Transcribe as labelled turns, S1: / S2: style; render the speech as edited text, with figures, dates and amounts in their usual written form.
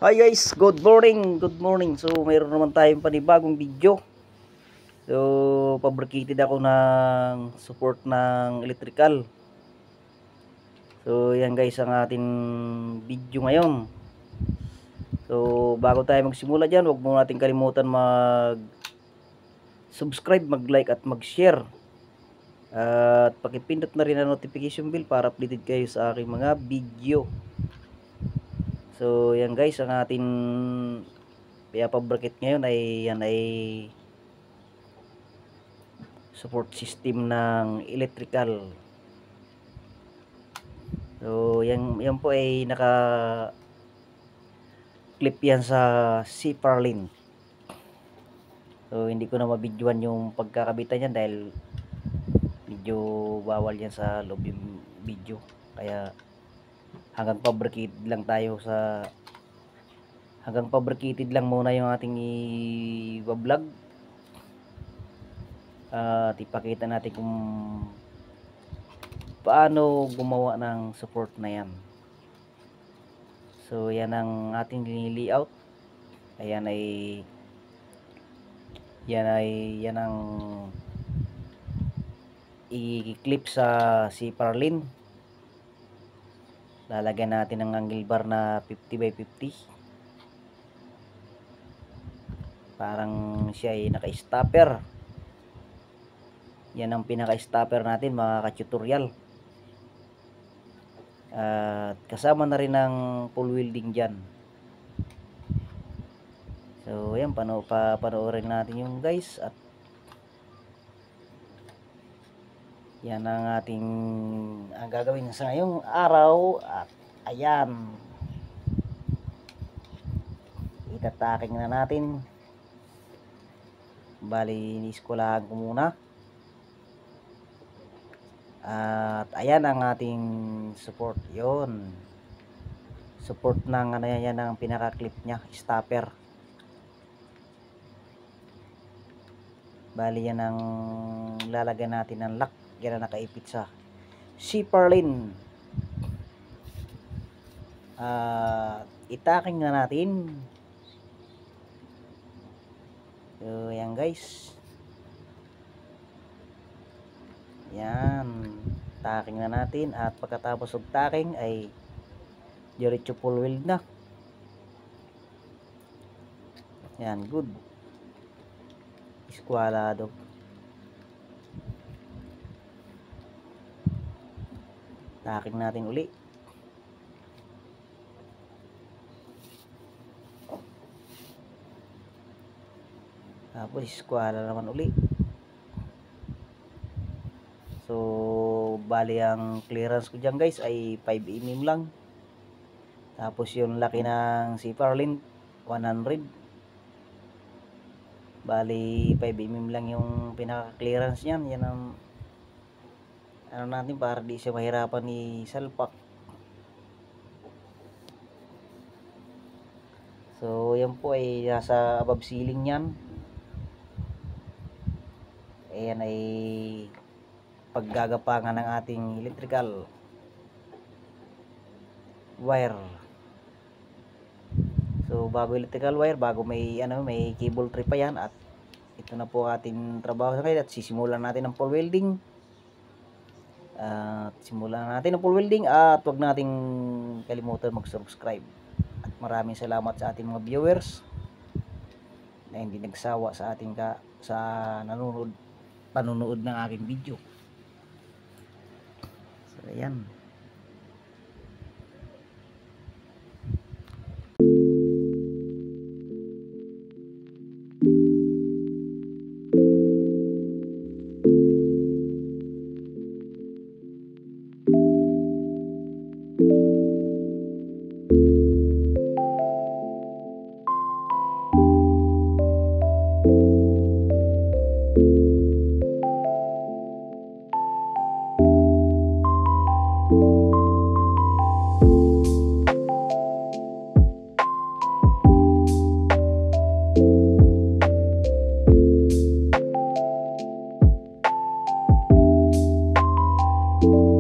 S1: Hi guys, good morning, good morning. So mayroon naman tayong panibagong video. So fabricated ako ng support ng electrical. So yan guys ang ating video ngayon. So bago tayo magsimula dyan, huwag mo natin kalimutan mag subscribe, mag like at mag share. At pakipindot na rin ang notification bell para updated kayo sa aking mga video. So yan guys ang ating fabricate ngayon ay yan ay support system ng electrical. So yan po ay naka clip yan sa Sipar-Lin. So hindi ko na mabidyoan yung pagkakabitan yan dahil medyo bawal yan sa loob yung video, kaya hanggang fabricated lang muna yung ating i-vlog. At ipakita natin kung paano gumawa ng support na yan. So yan ang ating layout. Yan ang i-clip sa Sipar-Lin. Lalagyan natin ng angle bar na 50 by 50. Parang siya ay naka-stopper. Yan ang pinaka-stopper natin mga ka-tutorial. At kasama na rin ang full welding dyan. So yan, panoorin natin yung guys. At yan ang ating gagawin sa ngayong araw. At ayan, itataking na natin. Bali, iniskulahan ko muna. At ayan ang ating support. Yon, support ng ano yan ang pinaka-clip nya, stopper. Bali yan ang lalagyan natin ng lock. Yan ang nakaipit sa Sipar-Lin. Itaking na natin. So yan guys, yan, taking na natin. At pagkatapos ng taking ay diretso full weld na. Yan, good, iskwalado. Taking natin uli. Tapos iskwala naman uli. So bali ang clearance ko dyan guys ay 5 mm lang. Tapos yung laki ng Sipar-Lin 100. Bali 5 mm lang yung pinaka clearance nyan. Yan ang ano natin para di siya mahirapan ni salpak. So yan po ay nasa above ceiling yan. Ayan ay paggagapangan ng ating electrical wire. So bago electrical wire, bago may cable tray pa yan. At ito na po ating trabaho sa ngayon. At sisimulan natin ang full welding. At wag nating kalimutan mag-subscribe. At maraming salamat sa ating mga viewers na hindi nagsawa sa ating panunood ng aking video. So ayan. you.